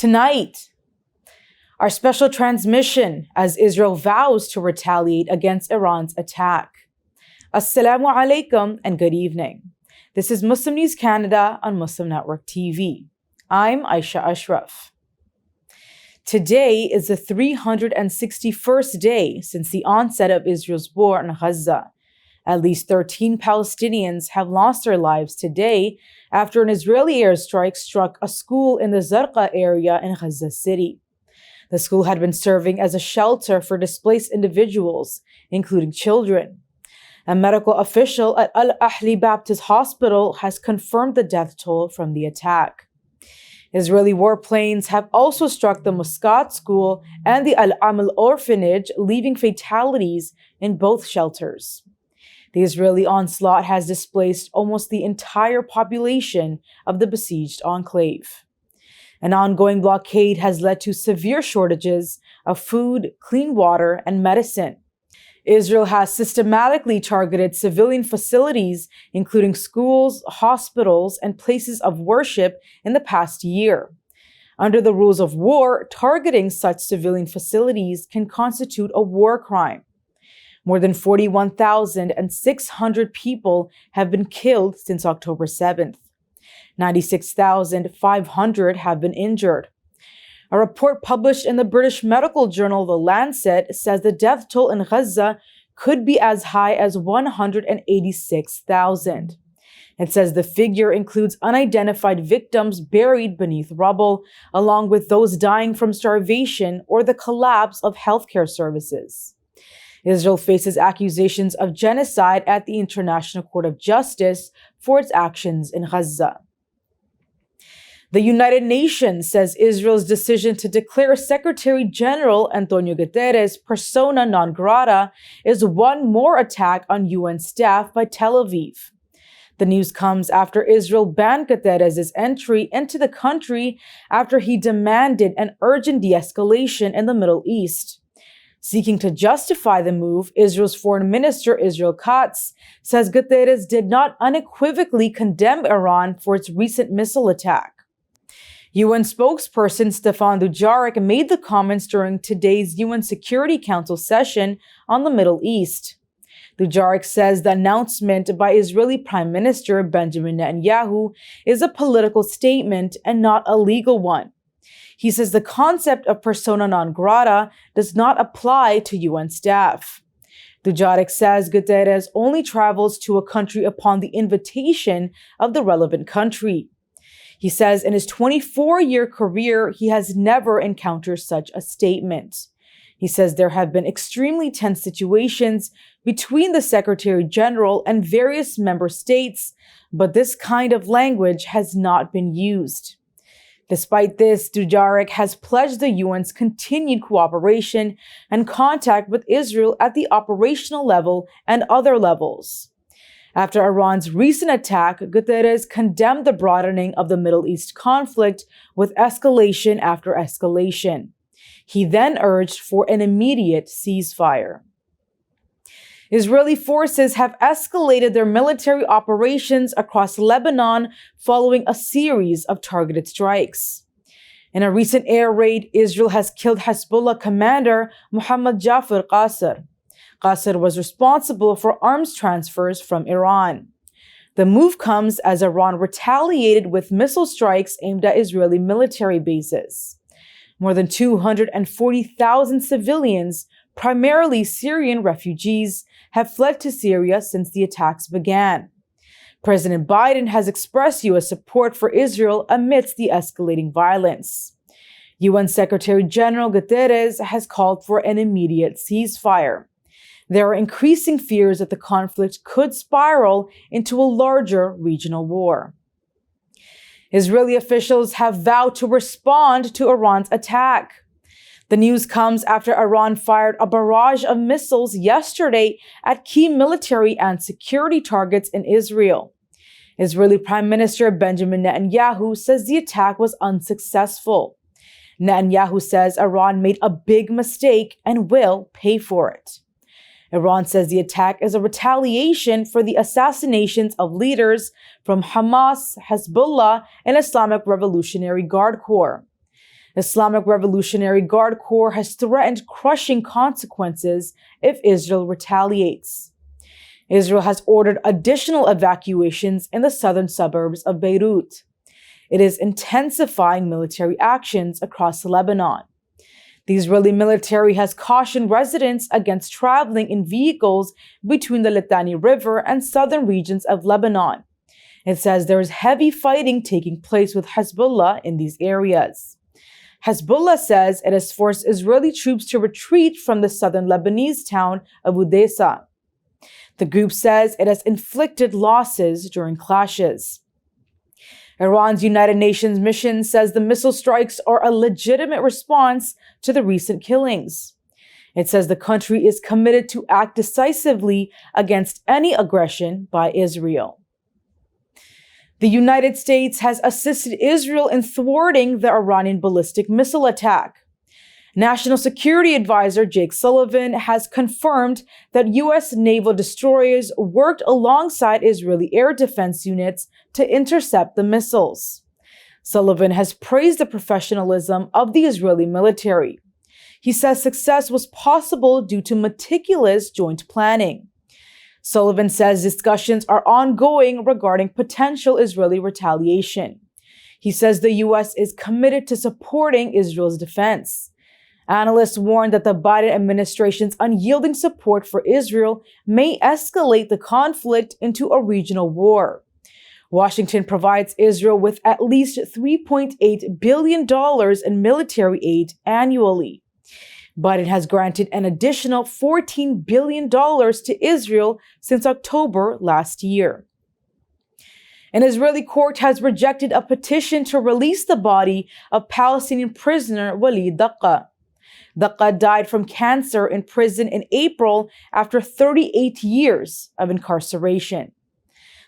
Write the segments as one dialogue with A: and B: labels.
A: Tonight, our special transmission as Israel vows to retaliate against Iran's attack. Assalamu alaikum and good evening. This is Muslim News Canada on Muslim Network TV. I'm Aisha Ashraf. Today is the 361st day since the onset of Israel's war in Gaza. At least 13 Palestinians have lost their lives today after an Israeli airstrike struck a school in the Zarqa area in Gaza City. The school had been serving as a shelter for displaced individuals, including children. A medical official at Al-Ahli Baptist Hospital has confirmed the death toll from the attack. Israeli warplanes have also struck the Muscat school and the Al-Amal orphanage, leaving fatalities in both shelters. The Israeli onslaught has displaced almost the entire population of the besieged enclave. An ongoing blockade has led to severe shortages of food, clean water, and medicine. Israel has systematically targeted civilian facilities, including schools, hospitals, and places of worship in the past year. Under the rules of war, targeting such civilian facilities can constitute a war crime. More than 41,600 people have been killed since October 7th. 96,500 have been injured. A report published in the British medical journal The Lancet says the death toll in Gaza could be as high as 186,000. It says the figure includes unidentified victims buried beneath rubble, along with those dying from starvation or the collapse of healthcare services. Israel faces accusations of genocide at the International Court of Justice for its actions in Gaza. The United Nations says Israel's decision to declare Secretary General Antonio Guterres persona non grata is one more attack on UN staff by Tel Aviv. The news comes after Israel banned Guterres' entry into the country after he demanded an urgent de-escalation in the Middle East. Seeking to justify the move, Israel's Foreign Minister Israel Katz says Guterres did not unequivocally condemn Iran for its recent missile attack. UN spokesperson Stefan Dujarric made the comments during today's UN Security Council session on the Middle East. Dujarric says the announcement by Israeli Prime Minister Benjamin Netanyahu is a political statement and not a legal one. He says the concept of persona non grata does not apply to UN staff. Dujarric says Guterres only travels to a country upon the invitation of the relevant country. He says in his 24-year career, he has never encountered such a statement. He says there have been extremely tense situations between the Secretary General and various member states, but this kind of language has not been used. Despite this, Dujarric has pledged the UN's continued cooperation and contact with Israel at the operational level and other levels. After Iran's recent attack, Guterres condemned the broadening of the Middle East conflict with escalation after escalation. He then urged for an immediate ceasefire. Israeli forces have escalated their military operations across Lebanon following a series of targeted strikes. In a recent air raid, Israel has killed Hezbollah commander Mohammad Jafar Qasser. Qasser was responsible for arms transfers from Iran. The move comes as Iran retaliated with missile strikes aimed at Israeli military bases. More than 240,000 civilians, primarily Syrian refugees, have fled to Syria since the attacks began. President Biden has expressed U.S. support for Israel amidst the escalating violence. UN Secretary General Guterres has called for an immediate ceasefire. There are increasing fears that the conflict could spiral into a larger regional war. Israeli officials have vowed to respond to Iran's attack. The news comes after Iran fired a barrage of missiles yesterday at key military and security targets in Israel. Israeli Prime Minister Benjamin Netanyahu says the attack was unsuccessful. Netanyahu says Iran made a big mistake and will pay for it. Iran says the attack is a retaliation for the assassinations of leaders from Hamas, Hezbollah, and Islamic Revolutionary Guard Corps. Islamic Revolutionary Guard Corps has threatened crushing consequences if Israel retaliates. Israel has ordered additional evacuations in the southern suburbs of Beirut. It is intensifying military actions across Lebanon. The Israeli military has cautioned residents against traveling in vehicles between the Litani River and southern regions of Lebanon. It says there is heavy fighting taking place with Hezbollah in these areas. Hezbollah says it has forced Israeli troops to retreat from the southern Lebanese town of Odessa. The group says it has inflicted losses during clashes. Iran's United Nations mission says the missile strikes are a legitimate response to the recent killings. It says the country is committed to act decisively against any aggression by Israel. The United States has assisted Israel in thwarting the Iranian ballistic missile attack. National Security Advisor Jake Sullivan has confirmed that U.S. naval destroyers worked alongside Israeli air defense units to intercept the missiles. Sullivan has praised the professionalism of the Israeli military. He says success was possible due to meticulous joint planning. Sullivan says discussions are ongoing regarding potential Israeli retaliation. He says the U.S. is committed to supporting Israel's defense. Analysts warn that the Biden administration's unyielding support for Israel may escalate the conflict into a regional war. Washington provides Israel with at least $3.8 billion in military aid annually. Biden has granted an additional $14 billion to Israel since October last year. An Israeli court has rejected a petition to release the body of Palestinian prisoner Walid Daqqa. Daqqa died from cancer in prison in April after 38 years of incarceration.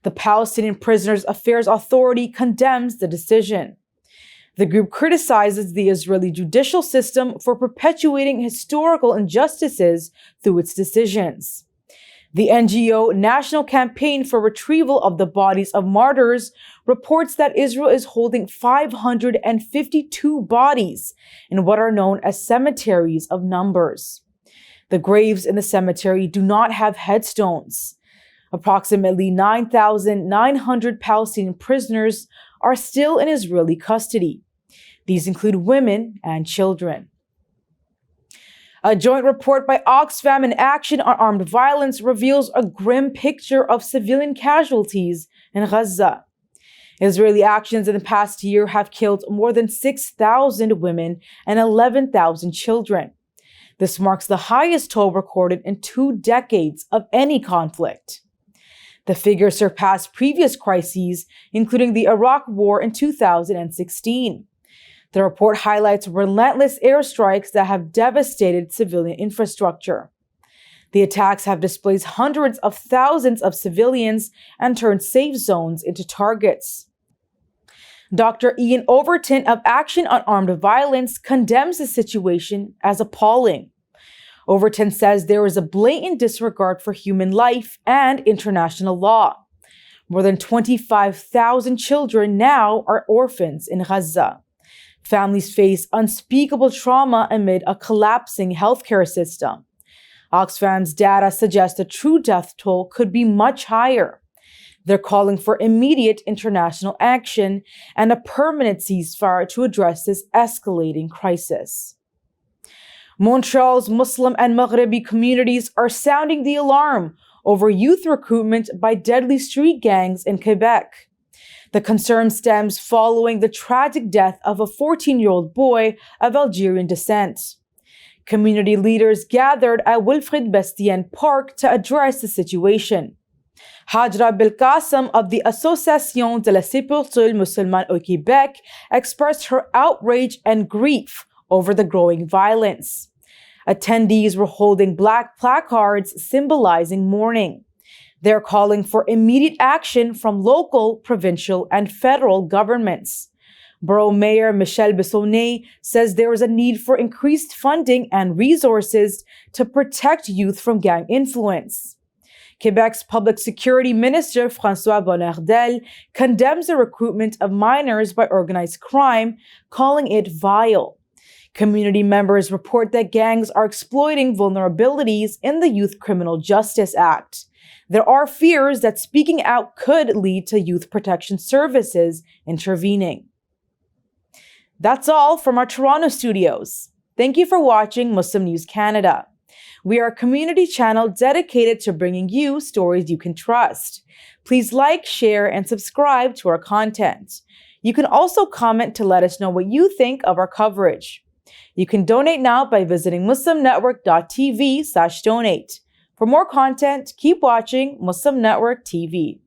A: The Palestinian Prisoners Affairs Authority condemns the decision. The group criticizes the Israeli judicial system for perpetuating historical injustices through its decisions. The NGO National Campaign for Retrieval of the Bodies of Martyrs reports that Israel is holding 552 bodies in what are known as cemeteries of numbers. The graves in the cemetery do not have headstones. Approximately 9,900 Palestinian prisoners are still in Israeli custody. These include women and children. A joint report by Oxfam and Action on Armed Violence reveals a grim picture of civilian casualties in Gaza. Israeli actions in the past year have killed more than 6,000 women and 11,000 children. This marks the highest toll recorded in 2 decades of any conflict. The figure surpassed previous crises, including the Iraq War in 2016. The report highlights relentless airstrikes that have devastated civilian infrastructure. The attacks have displaced hundreds of thousands of civilians and turned safe zones into targets. Dr. Ian Overton of Action on Armed Violence condemns the situation as appalling. Overton says there is a blatant disregard for human life and international law. More than 25,000 children now are orphans in Gaza. Families face unspeakable trauma amid a collapsing healthcare system. Oxfam's data suggests the true death toll could be much higher. They're calling for immediate international action and a permanent ceasefire to address this escalating crisis. Montreal's Muslim and Maghrebi communities are sounding the alarm over youth recruitment by deadly street gangs in Quebec. The concern stems following the tragic death of a 14-year-old boy of Algerian descent. Community leaders gathered at Wilfrid Bastien Park to address the situation. Hajra Belkacem of the Association de la Sépulture Musulmane au Québec expressed her outrage and grief over the growing violence. Attendees were holding black placards symbolizing mourning. They're calling for immediate action from local, provincial, and federal governments. Borough Mayor Michel Bissonnet says there is a need for increased funding and resources to protect youth from gang influence. Quebec's Public Security Minister François Bonnardel condemns the recruitment of minors by organized crime, calling it vile. Community members report that gangs are exploiting vulnerabilities in the Youth Criminal Justice Act. There are fears that speaking out could lead to youth protection services intervening. That's all from our Toronto studios. Thank you for watching Muslim News Canada. We are a community channel dedicated to bringing you stories you can trust. Please like, share, and subscribe to our content. You can also comment to let us know what you think of our coverage. You can donate now by visiting muslimnetwork.tv/donate. For more content, keep watching Muslim Network TV.